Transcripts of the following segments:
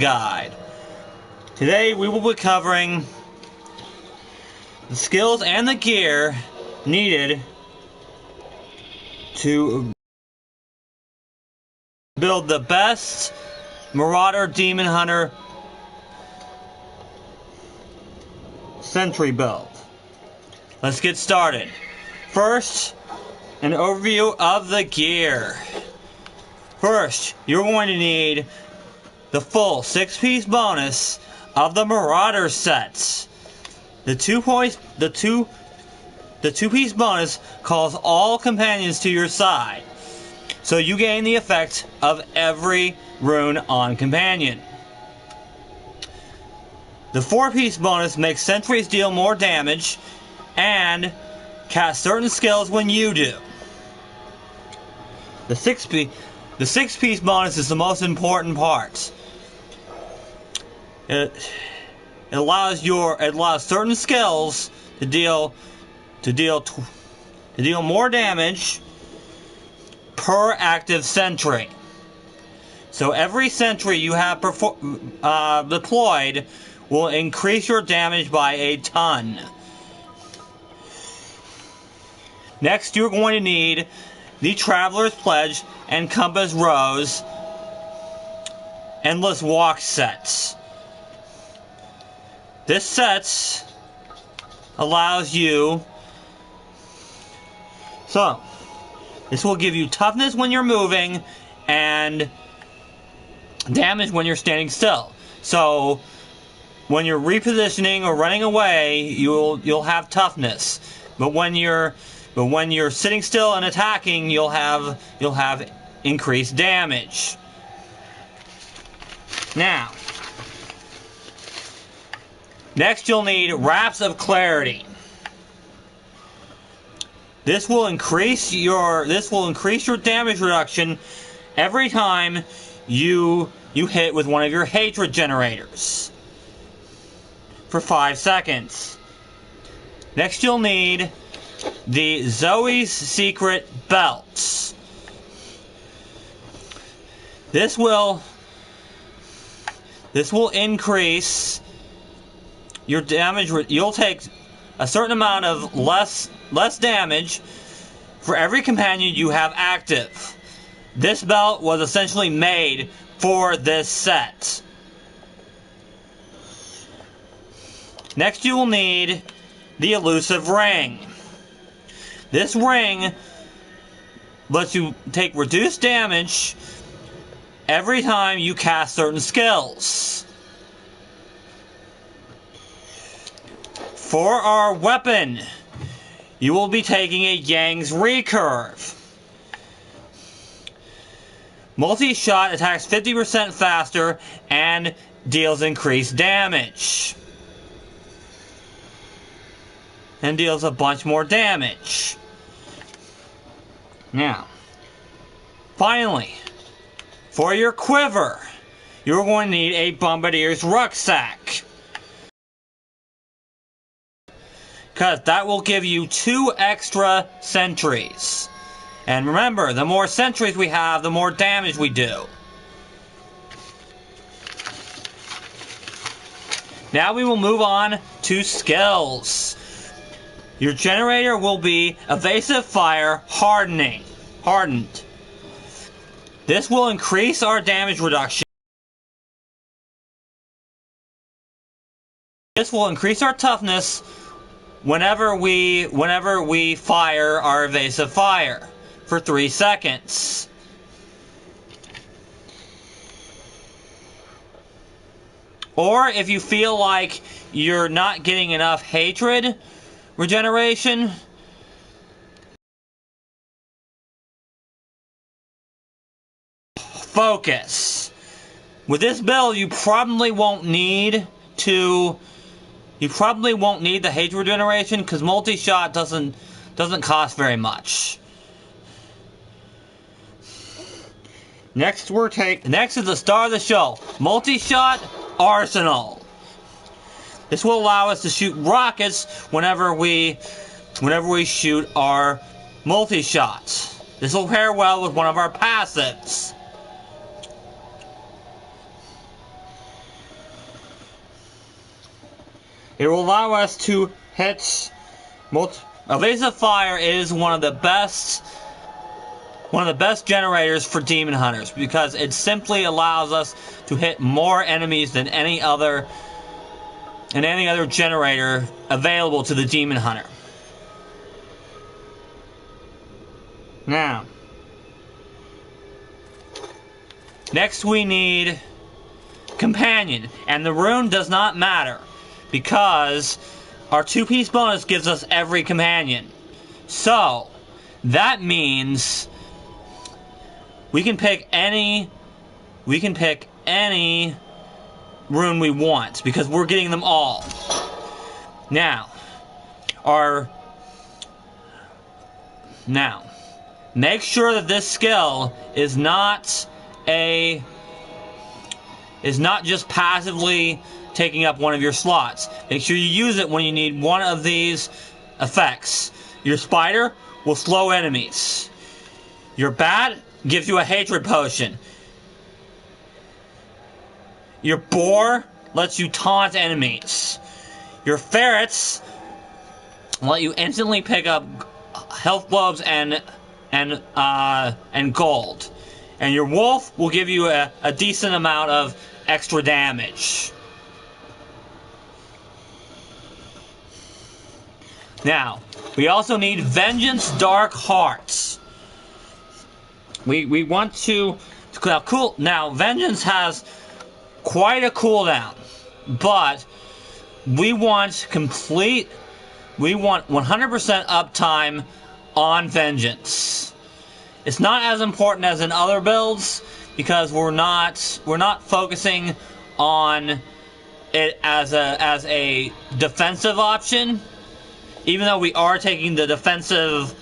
guide. Today we will be covering the skills and the gear needed to build the best Maurader Demon Hunter sentry build. Let's get started. First, an overview of the gear. First, you're going to need the full 6-piece bonus of the Marauder sets. The two-piece bonus calls all companions to your side, so you gain the effect of every rune on companion. The 4-piece bonus makes sentries deal more damage and cast certain skills when you do. The 6-piece bonus is the most important part. It allows certain skills to deal more damage per active sentry. So every sentry you have deployed will increase your damage by a ton. Next, you're going to need the Traveler's Pledge and Compass Rose Endless Walk sets. This set allows you, this will give you toughness when you're moving and damage when you're standing still. So when you're repositioning or running away, you'll have toughness. But when you're sitting still and attacking, you'll have increased damage. Now, next you'll need Wraps of Clarity. This will increase your damage reduction every time you hit with one of your hatred generators for 5 seconds. Next you'll need the Zoe's Secret Belts. This will increase your damage. You'll take a certain amount of less damage for every companion you have active. This belt was essentially made for this set. Next you will need the Elusive Ring. This ring lets you take reduced damage every time you cast certain skills. For our weapon, you will be taking a Yang's Recurve. Multi-shot attacks 50% faster and deals increased damage. And deals a bunch more damage. Now, finally, for your quiver, you're going to need a Bombardier's Rucksack, because that will give you 2 extra sentries. And remember, the more sentries we have, the more damage we do. Now we will move on to skills. Your generator will be Evasive Fire Hardened. This will increase our damage reduction. This will increase our toughness whenever we fire our Evasive Fire for 3 seconds. Or if you feel like you're not getting enough hatred regeneration, focus. With this build, you probably won't need the hatred regeneration, because multi-shot doesn't cost very much. Next is the star of the show, multi-shot Arsenal. This will allow us to shoot rockets whenever we shoot our multi-shots. This will pair well with one of our passives. It will allow us to hit Evasive Fire is one of the best generators for Demon Hunters because it simply allows us to hit more enemies than any other generator available to the Demon Hunter. Now, next we need Companion, and the rune does not matter because our 2-piece bonus gives us every companion. So that means we can pick any rune we want because we're getting them all. Now, make sure that this skill is not just passively taking up one of your slots. Make sure you use it when you need one of these effects. Your spider will slow enemies. Your bat gives you a hatred potion. Your boar lets you taunt enemies. Your ferrets let you instantly pick up health globes and gold. And your wolf will give you a decent amount of extra damage. Now, we also need Vengeance Dark Hearts. We want to now Vengeance has quite a cooldown, but we want 100% uptime on Vengeance. It's not as important as in other builds because we're not focusing on it as a defensive option, even though we are taking the defensive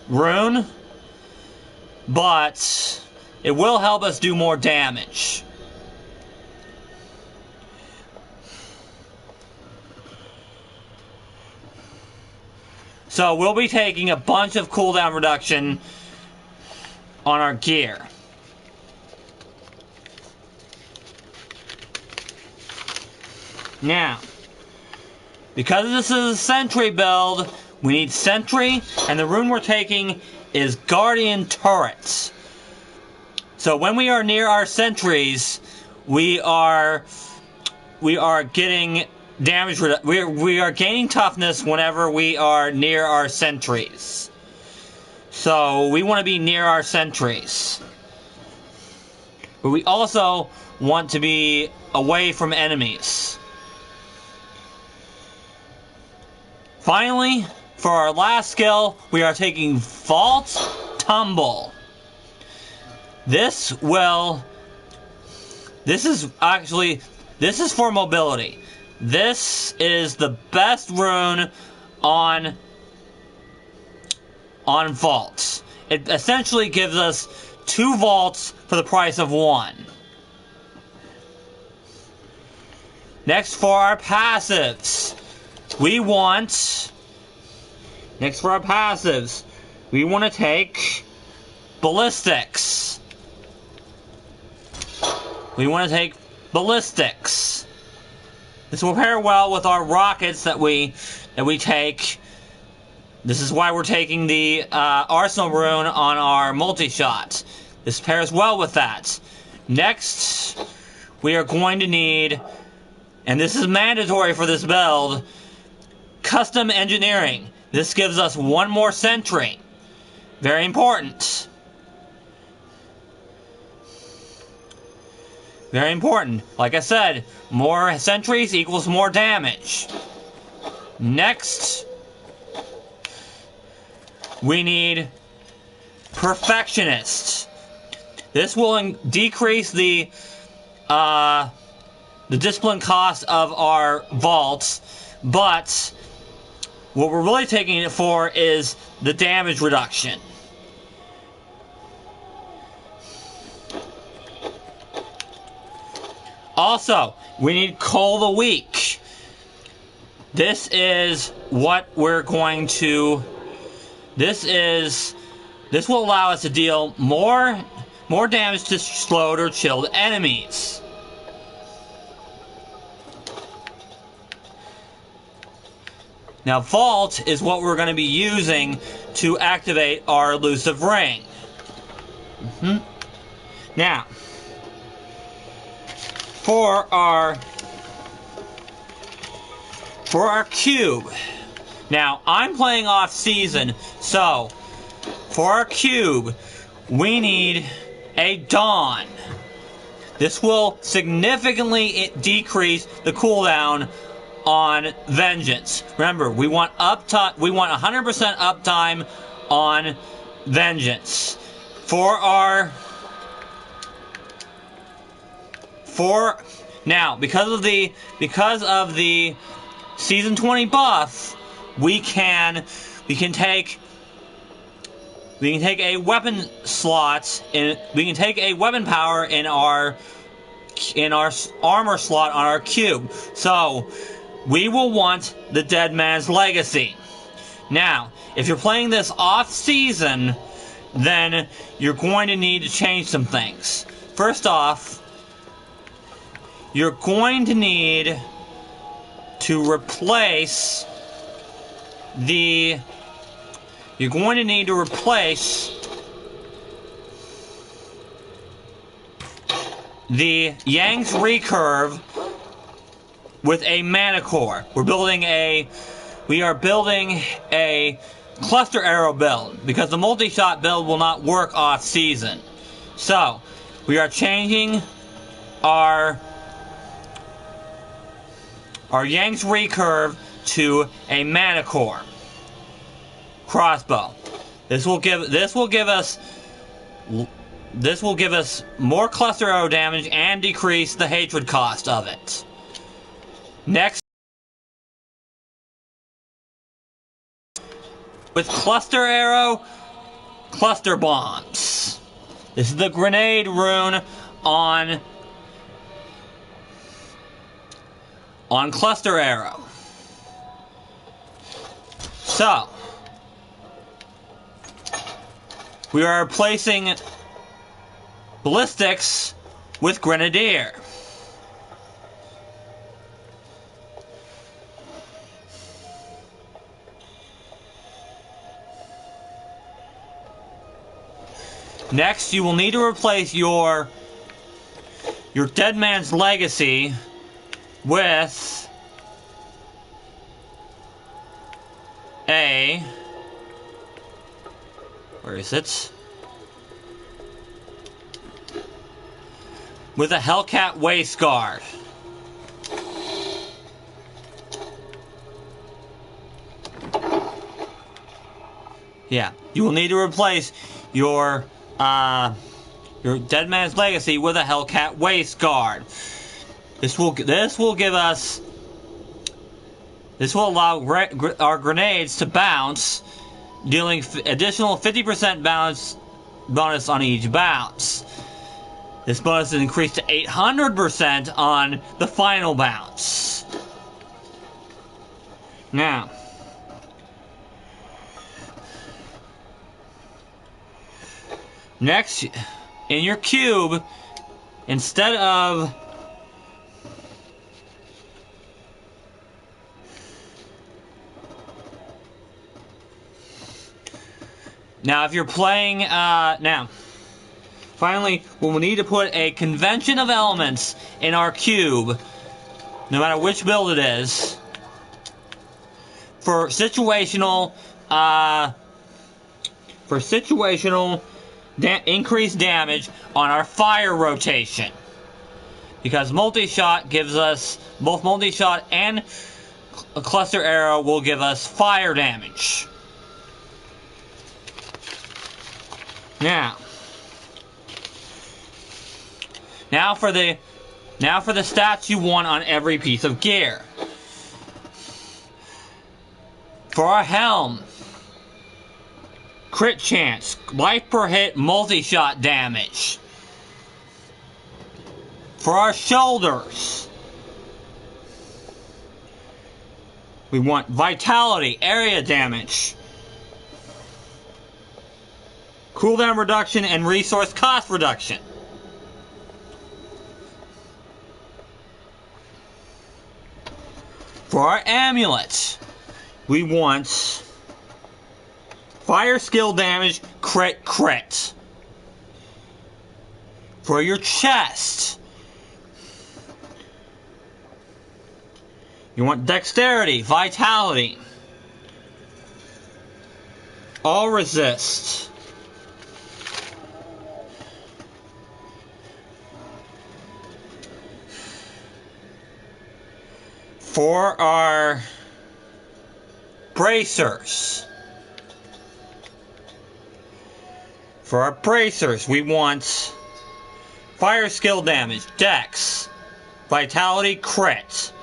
rune, but it will help us do more damage. So we'll be taking a bunch of cooldown reduction on our gear. Now, because this is a sentry build, we need sentry, and the rune we're taking is Guardian Turrets. So when we are near our sentries, we are getting damage. We are gaining toughness whenever we are near our sentries. So we want to be near our sentries, but we also want to be away from enemies. Finally, for our last skill, we are taking Vault Tumble. This is for mobility. This is the best rune on vaults. It essentially gives us 2 vaults for the price of 1. Next for our passives, we want to take ballistics. This will pair well with our rockets that we take. This is why we're taking the Arsenal rune on our multi-shot. This pairs well with that. Next, we are going to need, and this is mandatory for this build, custom engineering. This gives us 1 more sentry. Very important. Very important. Like I said, more sentries equals more damage. Next, we need Perfectionist. This will decrease the discipline cost of our vaults, but what we're really taking it for is the damage reduction. Also, we need Cull the Weak. This is what we're going to... This will allow us to deal more damage to slowed or chilled enemies. Now, Vault is what we're going to be using to activate our elusive ring. Now, for our cube. Now, I'm playing off season, so for our cube, we need a Dawn. This will significantly decrease the cooldown on Vengeance. Remember, we want uptime. We want 100% uptime on Vengeance. Now, because of the Season 20 buff, we can take a weapon slot we can take a weapon power in our armor slot on our cube. So we will want the Dead Man's Legacy. Now, if you're playing this off season, then you're going to need to change some things. First off, you're going to need to replace the Yang's recurve with a mana core. We are building a cluster arrow build because the multi-shot build will not work off season. So we are changing our Yang's recurve to a mana core crossbow. This will give us more cluster arrow damage and decrease the hatred cost of it. Next, with cluster arrow, cluster bombs. This is the grenade rune on cluster arrow. So we are replacing ballistics with grenadier. Next, you will need to replace your Dead Man's Legacy with a... Where is it? With a Hellcat Waist Guard. Yeah, you will need to replace your Dead Man's Legacy with a Hellcat Waist Guard. This will allow our grenades to bounce, dealing additional 50% bonus on each bounce. This bonus is increased to 800% on the final bounce. Now, next, in your cube, instead of now, if you're playing, finally, we'll need to put a convention of elements in our cube, no matter which build it is, for situational increased damage on our fire rotation. Because multi-shot gives us, both multi-shot and a cluster arrow will give us fire damage. Now for the stats you want on every piece of gear. For our helm, crit chance, life per hit, multi-shot damage. For our shoulders, we want vitality, area damage, cooldown reduction, and resource cost reduction. For our amulets, we want fire skill damage, crit. For your chest, you want dexterity, vitality, all resist. For our bracers, we want fire skill damage, dex, vitality, crit.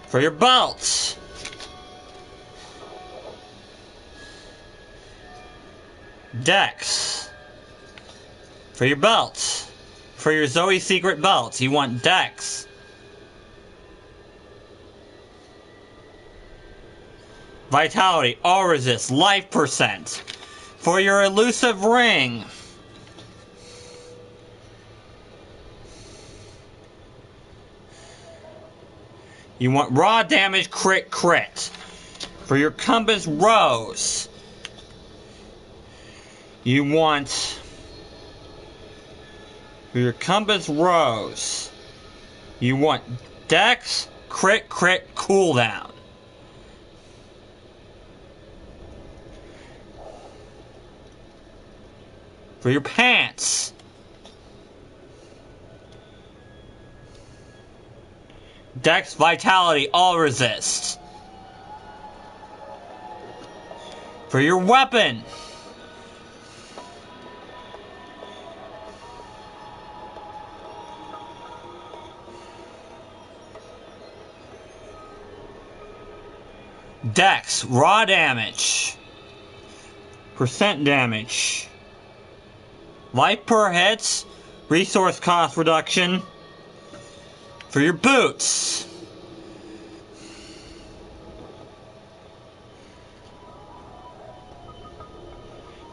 For your belts, dex. For your belts, for your Zoe secret belts, you want dex. Vitality, all resist, life percent. For your elusive ring, you want raw damage, crit. For your compass rose, you want, for your compass rose, you want dex, crit, cooldown. For your pants, dex, vitality, all resist. For your weapon, dex, raw damage, percent damage, life per hits, resource cost reduction. For your boots,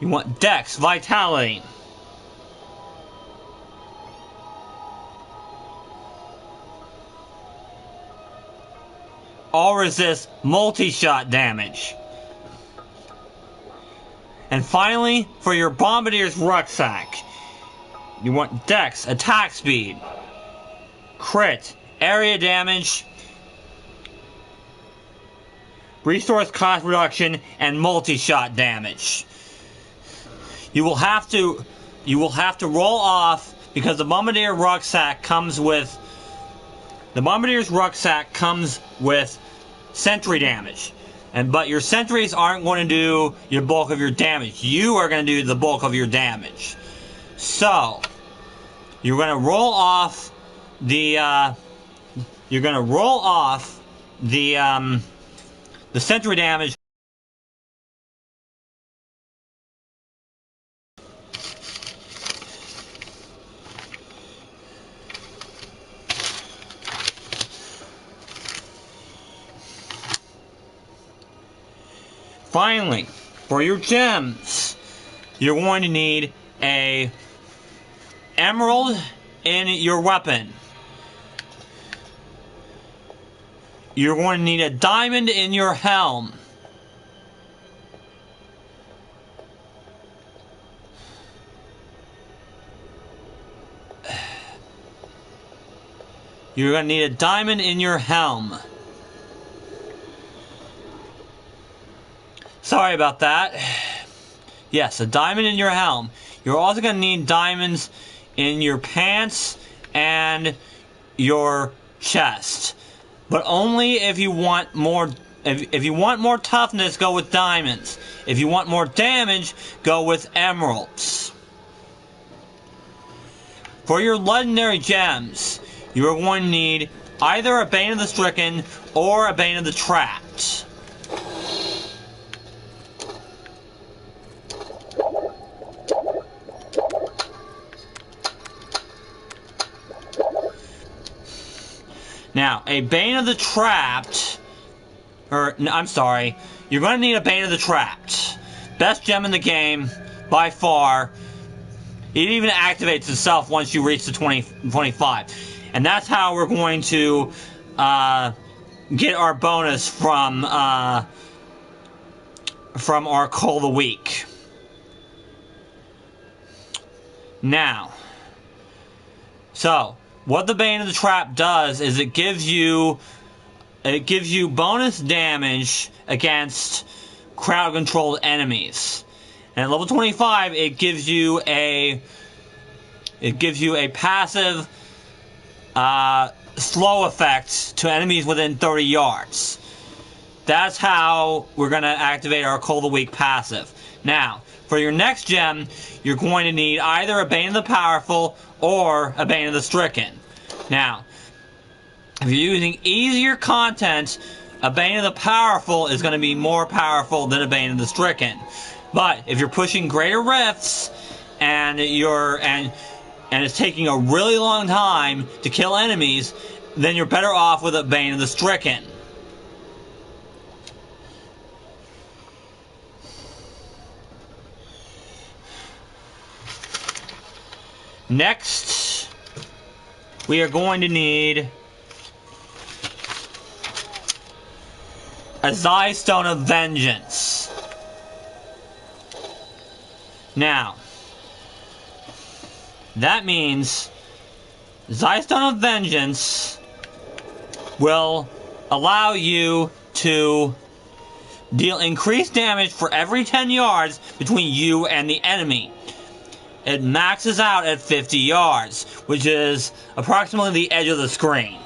you want dex, vitality. All resist, multi-shot damage. And finally, for your Bombardier's rucksack, you want dex, attack speed, crit, area damage, resource cost reduction, and multi-shot damage. You will have to roll off, because the Bombardier's rucksack comes with sentry damage. But your sentries aren't going to do your bulk of your damage. You are going to do the bulk of your damage. So, you're going to roll off the sentry damage. Finally, for your gems, you're going to need a emerald in your weapon. You're going to need a diamond in your helm. You're going to need a diamond in your helm. Sorry about that. Yes, a diamond in your helm. You're also going to need diamonds in your pants and your chest. But only if you want more. If you want more toughness, go with diamonds. If you want more damage, go with emeralds. For your legendary gems, you are going to need either a Bane of the Stricken or a Bane of the Trapped. Now, a Bane of the Trapped, I'm sorry, you're going to need a Bane of the Trapped. Best gem in the game, by far. It even activates itself once you reach the 25. And that's how we're going to get our bonus from from our Call of the Week. Now, so what the Bane of the Trap does is it gives you bonus damage against crowd controlled enemies. And at level 25 it gives you a passive slow effect to enemies within 30 yards. That's how we're going to activate our Call of the Week passive. Now, for your next gem, you're going to need either a Bane of the Powerful or a Bane of the Stricken. Now, if you're using easier content, a Bane of the Powerful is going to be more powerful than a Bane of the Stricken. But if you're pushing greater rifts and it's taking a really long time to kill enemies, then you're better off with a Bane of the Stricken. Next, we are going to need a Zai Stone of Vengeance. Now, that means Zai Stone of Vengeance will allow you to deal increased damage for every 10 yards between you and the enemy. It maxes out at 50 yards, which is approximately the edge of the screen.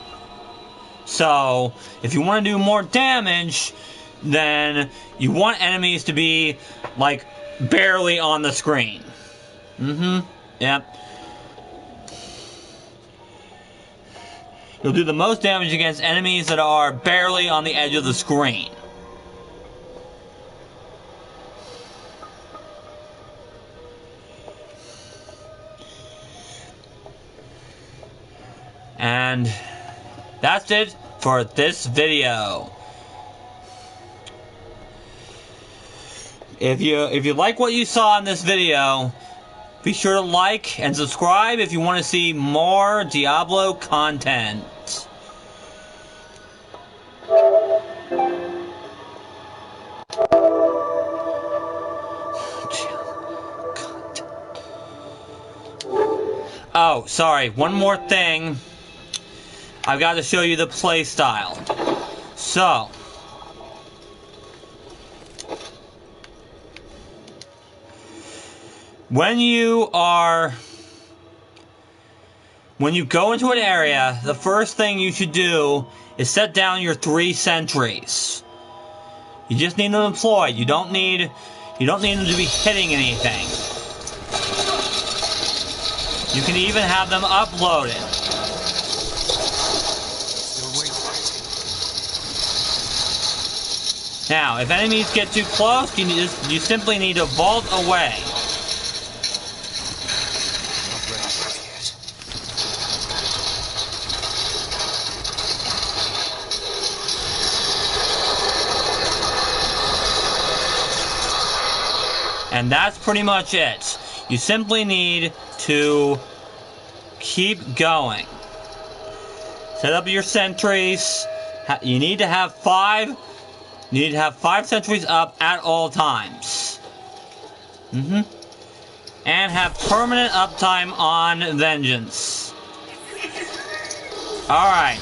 So, if you want to do more damage, then you want enemies to be, like, barely on the screen. Yep. You'll do the most damage against enemies that are barely on the edge of the screen. And that's it for this video. If you like what you saw in this video, be sure to like and subscribe if you want to see more Diablo content. Oh, sorry, one more thing. I've got to show you the play style. So, when you go into an area, the first thing you should do is set down your 3 sentries. You just need them deployed. You don't need them to be hitting anything. You can even have them uploaded. Now, if enemies get too close, you simply need to vault away. And that's pretty much it. You simply need to keep going. Set up your sentries. You need to have 5 sentries up at all times. And have permanent uptime on Vengeance. Alright.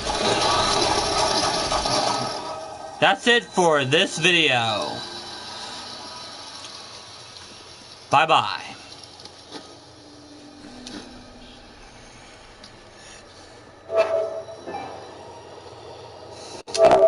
That's it for this video. Bye-bye.